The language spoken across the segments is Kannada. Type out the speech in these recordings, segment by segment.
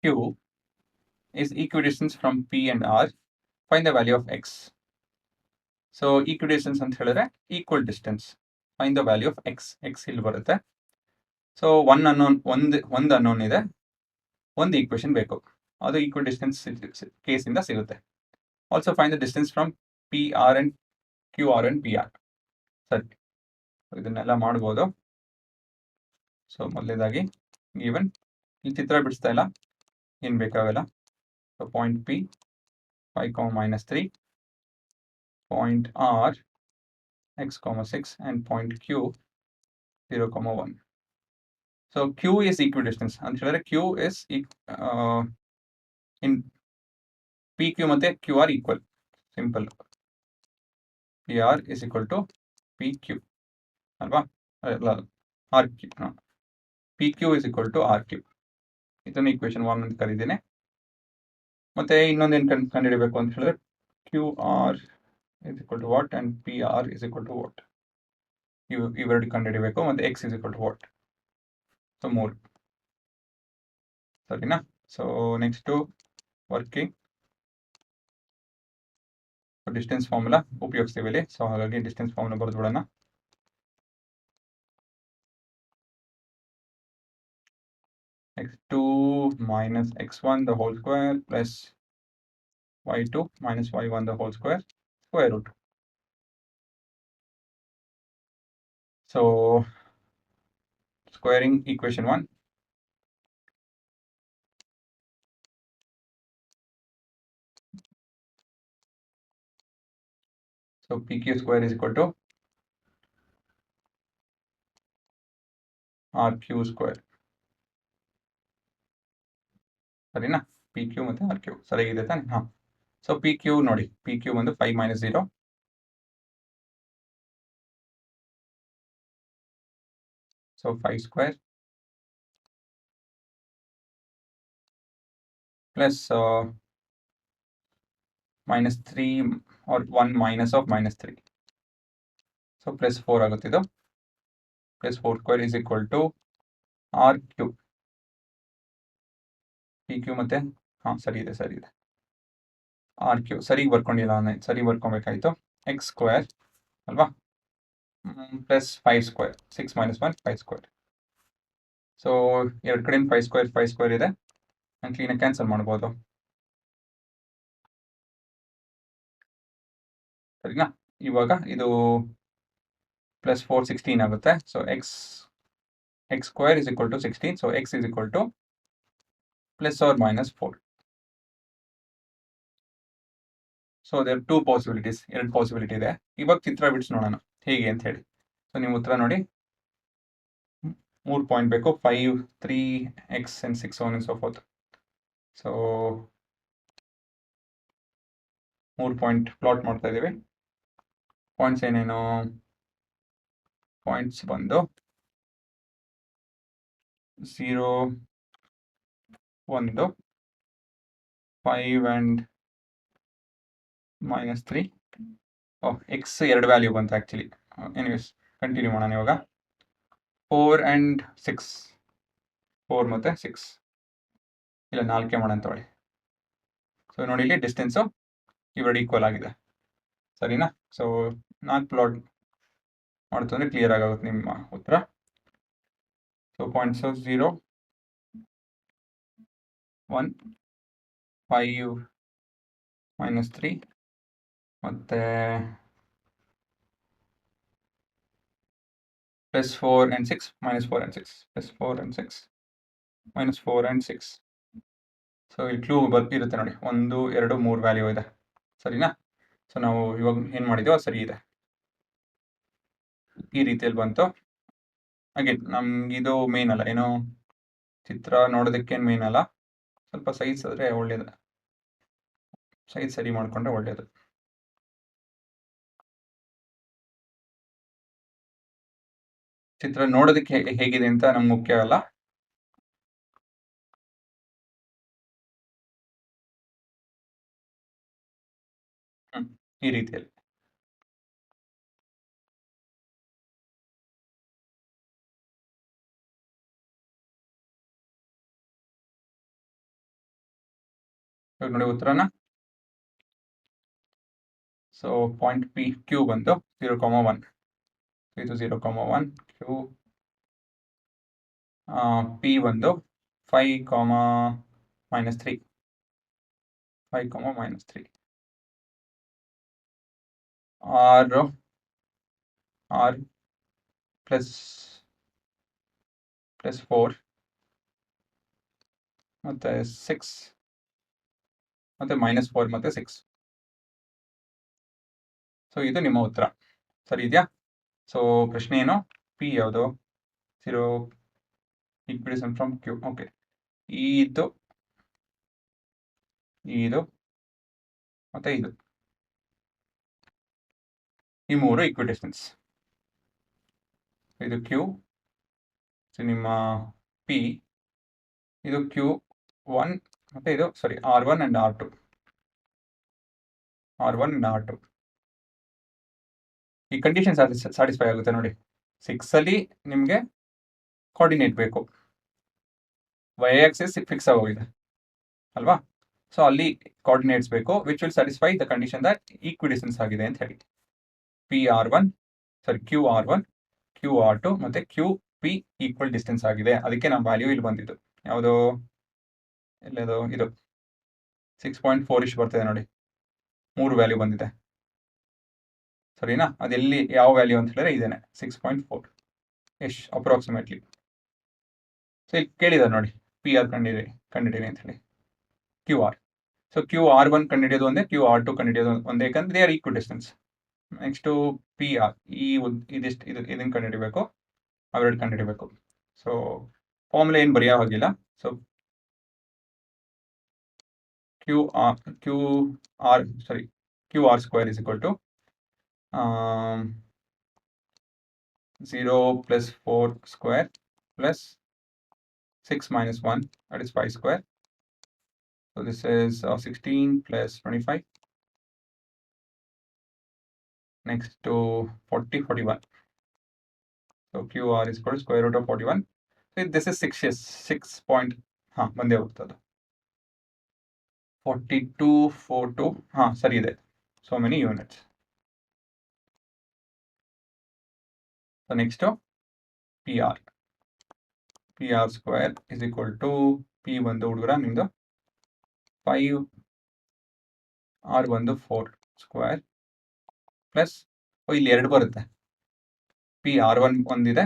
Q is equidistance from P and R. Find the value of X. So equidistance ಅಂತ ಹೇಳಿದ್ರೆ equal distance. Find the value of X. X ಇಲ್ಲಿ ಬರುತ್ತೆ. ಸೊ ಒಂದು ಅನ್ನೋನ್ ಇದೆ, ಒಂದು ಈಕ್ವೇಶನ್ ಬೇಕು, ಅದು ಈಕ್ವಲ್ ಡಿಸ್ಟೆನ್ಸ್ ಕೇಸಿಂದ ಸಿಗುತ್ತೆ. Also find the distance from P R and Q R and P R. ಸರಿ, ಇದನ್ನೆಲ್ಲ ಮಾಡ್ಬೋದು. ಸೊ ಮೊದಲೇದಾಗಿ ಗಿವನ್ ಇಲ್ಲಿ ಚಿತ್ರ ಬಿಡಿಸ್ತಾ ಇಲ್ಲ, ಏನು ಬೇಕಾಗಲ್ಲ. So point P 5, -3, point R x, 6 and point Q 0, 1. So Q is equidistance ಅಂತ ಹೇಳಿದ್ರೆ Q is in PQ ಮತ್ತೆ QR equal. Simple. PR is equal to PQ ಅಲ್ವಾ? RQ. PQ is equal to RQ. ಇದನ್ನು ಈಕ್ವೇಶನ್ 1 ಅಂತ ಕರೀತೀನಿ. ಮತ್ತೆ ಇನ್ನೊಂದೇನು ಕಂಡುಹಿಡಬೇಕು ಅಂತ ಹೇಳಿದ್ರೆ QR is equal to what and PR is equal to what. ಇವೆರಡು ಕಂಡುಹಿಡಬೇಕು. ಮತ್ತೆ X is equal to what. So 3. ಸರಿನಾ? So next working distance formula ಉಪಯೋಗಿಸ್ತೀವಿ ಇಲ್ಲಿ. ಸೊ ಹಾಗಾಗಿ ಡಿಸ್ಟೆನ್ಸ್ ಫಾರ್ಮುಲಾ ಬರೆದ್ಬಿಡೋಣ. x2 minus x1 the whole square plus y2 minus y1 the whole square root. So squaring equation 1. So PQ square is equal to RQ square. ಸರಿನಾ? PQ ಮತ್ತೆ RQ ಸರಿಯಾಗಿದೆ ತಾನೆ? ಹಾ. ಸೊ PQ ನೋಡಿ, PQ ಒಂದು 5 - 0. So 5 square plus -3 or 1 minus of -3. So plus 4 ಆಗುತ್ತೆ ಇದು. Plus 4 square is equal to RQ. PQ ಮತ್ತೆ ಸರಿ ಇದೆ RQ ಸರಿ ಬರ್ಕೊಂಡಿಲ್ಲ, ಸರಿ ಬರ್ಕೊಬೇಕಾಯ್ತು. x ಸ್ಕ್ವೇರ್ ಅಲ್ವಾ, ಪ್ಲಸ್ 5 ಸ್ಕ್ವೇರ್, 6 - 1 5 ಸ್ಕ್ವೇರ್. ಸೊ ಎರಡು ಕಡೆ 5 ಸ್ಕ್ವೇರ್ ಇದೆ, ನಾನು ಕ್ಲೀನಾಗಿ ಕ್ಯಾನ್ಸಲ್ ಮಾಡ್ಬೋದು. ಸರಿನಾ? ಇವಾಗ ಇದು ಪ್ಲಸ್ 4 16 ಆಗುತ್ತೆ. So x square is equal to 16. So x is equal to plus or minus 4. So there 2 possibilities, ಎರಡು ಪಾಸಿಬಿಲಿಟಿ ಇದೆ. ಇವಾಗ ಚಿತ್ರ ಬಿಡಿಸಿ ನೋಡೋಣ ಹೇಗೆ ಅಂತ ಹೇಳಿ. ಸೊ ನೀವು ಉತ್ತರ ನೋಡಿ, 3 ಪಾಯಿಂಟ್ ಬೇಕು, 5, 3, x and 6 on and so forth. So 3 point plot ಮಾಡ್ತಾ ಇದ್ದೀವಿ. ಪಾಯಿಂಟ್ಸ್ ಏನೇನು? ಪಾಯಿಂಟ್ಸ್ ಬಂದು 0, 1, 5 and -3. ಎಕ್ಸ್ ಎರಡು ವ್ಯಾಲ್ಯೂ ಬಂತು ಆ್ಯಕ್ಚುಲಿ. ಎನಿವೇಸ್ ಕಂಟಿನ್ಯೂ ಮಾಡೋಣ ಇವಾಗ. 4 and 6, 4 ಮತ್ತು 6 ಇಲ್ಲ 4 ಮಾಡೋಣ ತಗೊಳ್ಳಿ. ಸೊ ನೋಡಿ ಇಲ್ಲಿ ಡಿಸ್ಟೆನ್ಸು ಇವೆರಡು ಈಕ್ವಲ್ ಆಗಿದೆ. ಸರಿನಾ? ಸೊ 4 ಪ್ಲಾಟ್ ಮಾಡ್ತು ಅಂದರೆ ಕ್ಲಿಯರ್ ಆಗುತ್ತೆ ನಿಮ್ಮ ಉತ್ತರ. ಸೊ ಪಾಯಿಂಟ್ಸು 0, 1, 5 -3 ಮತ್ತು +4 and 6 -4 and 6 +4 and 6 -4 and 6. So ಇಲ್ಲಿ ಕ್ಲೂ ಇರುತ್ತೆ ನೋಡಿ, 1, 2, 3 ವ್ಯಾಲ್ಯೂ ಇದೆ. ಸರಿನಾ? ಸೊ ನಾವು ಇವಾಗ ಏನು ಮಾಡಿದ್ದೀವೋ ಸರಿ ಇದೆ. ಈ ರೀತಿಯಲ್ಲಿ ಬಂತು. ಹಾಗೆ ನಮಗಿದು ಮೇನ್ ಅಲ್ಲ, ಏನೋ ಚಿತ್ರ ನೋಡೋದಕ್ಕೇನು ಮೇನ್ ಅಲ್ಲ, ಸ್ವಲ್ಪ ಸೈಜ್ ಆದರೆ ಒಳ್ಳೆಯದು, ಸೈಜ್ ಸರಿ ಮಾಡಿಕೊಂಡ್ರೆ ಒಳ್ಳೆಯದು. ಚಿತ್ರ ನೋಡೋದಕ್ಕೆ ಹೇಗಿದೆ ಅಂತ ನಮ್ಗೆ ಮುಖ್ಯ ಅಲ್ಲ. ಈ ರೀತಿಯಲ್ಲಿ ನೋಡಿ ಉತ್ತರನ. ಸೊ ಪಾಯಿಂಟ್ ಪಿ ಕ್ಯೂ ಬಂದು 0,1. ಇದು 0,1 ಕ್ಯೂ. ಪಿ ಬಂದು 5, -3. 5, -3. R ಪ್ಲಸ್ 4 ಮತ್ತೆ 6 ಮತ್ತೆ -4 ಮತ್ತೆ 6. ಸೊ ಇದು ನಿಮ್ಮ ಉತ್ತರ ಸರಿ ಇದೆಯಾ? ಸೊ ಪ್ರಶ್ನೆ ಏನು? ಪಿ ಯಾವುದು? 0 ಈಕ್ವಿಡಿಷನ್ ಫ್ರಮ್ ಕ್ಯೂ. ಓಕೆ, ಇದು ಮತ್ತೆ ಇದು, ಈ ಮೂರು ಈಕ್ವಿಡಿಸ್ಟೆನ್ಸ್. ಇದು ಕ್ಯೂ, ನಿಮ್ಮ ಪಿ, ಇದು Q1 ಮತ್ತೆ ಇದು R1 and R2. ಈ ಕಂಡೀಷನ್ ಸ್ಯಾಟಿಸ್ಫೈ ಆಗುತ್ತೆ ನೋಡಿ. 6 ಅಲ್ಲಿ ನಿಮಗೆ ಕೋಆರ್ಡಿನೇಟ್ ಬೇಕು, ವೈ ಆಕ್ಸಿಸ್ ಫಿಕ್ಸ್ ಆಗೋಗಿದೆ ಅಲ್ವಾ? ಸೊ ಅಲ್ಲಿ ಕೋಆರ್ಡಿನೇಟ್ಸ್ ಬೇಕು which will satisfy the condition that equidistance ಆಗಿದೆ ಅಂತ ಹೇಳಿ. QR1 QR2 ಮತ್ತೆ QP ಈಕ್ವಲ್ ಡಿಸ್ಟೆನ್ಸ್ ಆಗಿದೆ. ಅದಕ್ಕೆ ನಮ್ಮ ವ್ಯಾಲ್ಯೂ ಇಲ್ಲಿ ಬಂದಿದ್ದು ಯಾವುದು? ಎಲ್ಲದು? ಇದು 6.4 ಇಷ್ಟು ಬರ್ತಿದೆ ನೋಡಿ, 3 ವ್ಯಾಲ್ಯೂ ಬಂದಿದೆ ಸರಿನಾ? ಅದೆಲ್ಲಿ ಯಾವ ವ್ಯಾಲ್ಯೂ ಅಂತ ಹೇಳಿದ್ರೆ ಇದೇನೆ 6.4 ಎಷ್ಟು ಅಪ್ರಾಕ್ಸಿಮೇಟ್ಲಿ. ಸೊ ಇಲ್ಲಿ ಕೇಳಿದ್ದಾರೆ ನೋಡಿ, PR ಕಂಡಿಡಿರಿ ಅಂತ ಹೇಳಿ, QR. ಸೊ QR1 ಕಂಡಿಡಿಯೋದು ಒಂದೇ, QR2 ಕಂಡಿಡಿಯೋದು ಒಂದೇ, ಯಾಕಂದ್ರೆ they are equal distance. Next PR, ಇದನ್ನು ಕಂಡುಹಿಡಿಬೇಕು, ಅವೆರಡು ಕಂಡುಹಿಡಿಬೇಕು. ಸೊ ಫಾರ್ಮುಲಾ ಏನು ಬರೆಯೋ ಹಾಗಿಲ್ಲ. So QR square is equal to 0 plus 4 square plus 6 minus 1, that is 5 square. So this is 16 plus 25. Next to 40, 41. So QR is equal to square root of 41. So this is 6 point. ಬಂದೇ ಹೋಗ್ತದೆ 4242. ಸರಿ ಇದೆ. So many units. So next to PR square is equal to P ಬಂದು ಹುಡುಗರ ನಿಮ್ದು 5, R ಬಂದು 4 ಸ್ಕ್ವೇರ್ ಪ್ಲಸ್ ಇಲ್ಲಿ 2 ಬರುತ್ತೆ. PR1 ಒಂದಿದೆ,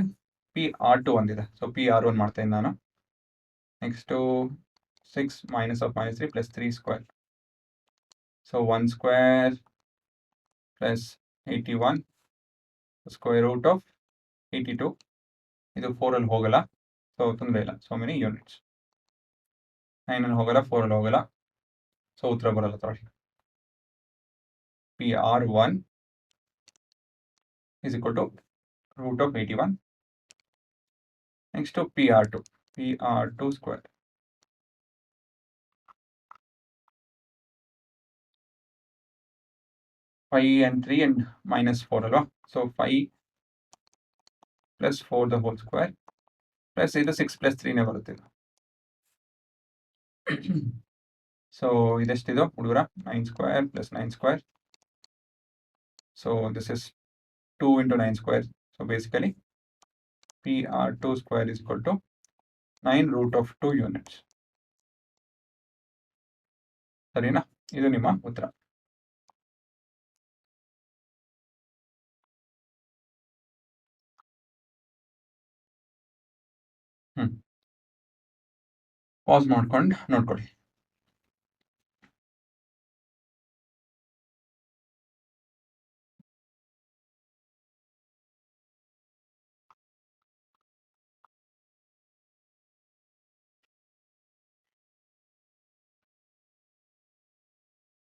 PR2 ಒಂದಿದೆ. ಸೊ PR1 ಮಾಡ್ತೇನೆ ನಾನು. Next 6 minus of -3 plus 3 square. So 1 square plus 81 square root of 82. ಇದು 4 ಅಲ್ಲಿ ಹೋಗಲ್ಲ, ಸೊ ತೊಂದರೆ ಇಲ್ಲ. So many units. 9 ಅಲ್ಲಿ ಹೋಗಲ್ಲ, 4 ಅಲ್ಲಿ ಹೋಗಲ್ಲ, ಸೊ ಉತ್ತರ ಬರಲ್ಲ. ತೊಗೊಳ್ಳಿ, PR1 is equal to root of 81. Next to PR2 square. -5 and 3 and -4 ಅಲ್ವಾ? So 5 plus 4 the whole square plus ಇದು 6 plus 3 ಬರುತ್ತೆ. ಸೊ ಇದೆಷ್ಟಿದು ಹುಡುಗರ? 9 square plus 9 square. So this is 2 into 9 square. So basically PR2 square is equal to 9 root of 2 units. ಸರಿನಾ? ಇದು ನಿಮ್ಮ ಉತ್ತರ. ಪಾಸ್ ಮಾಡ್ಕೊಂಡು ನೋಡ್ಕೊಳ್ಳಿ.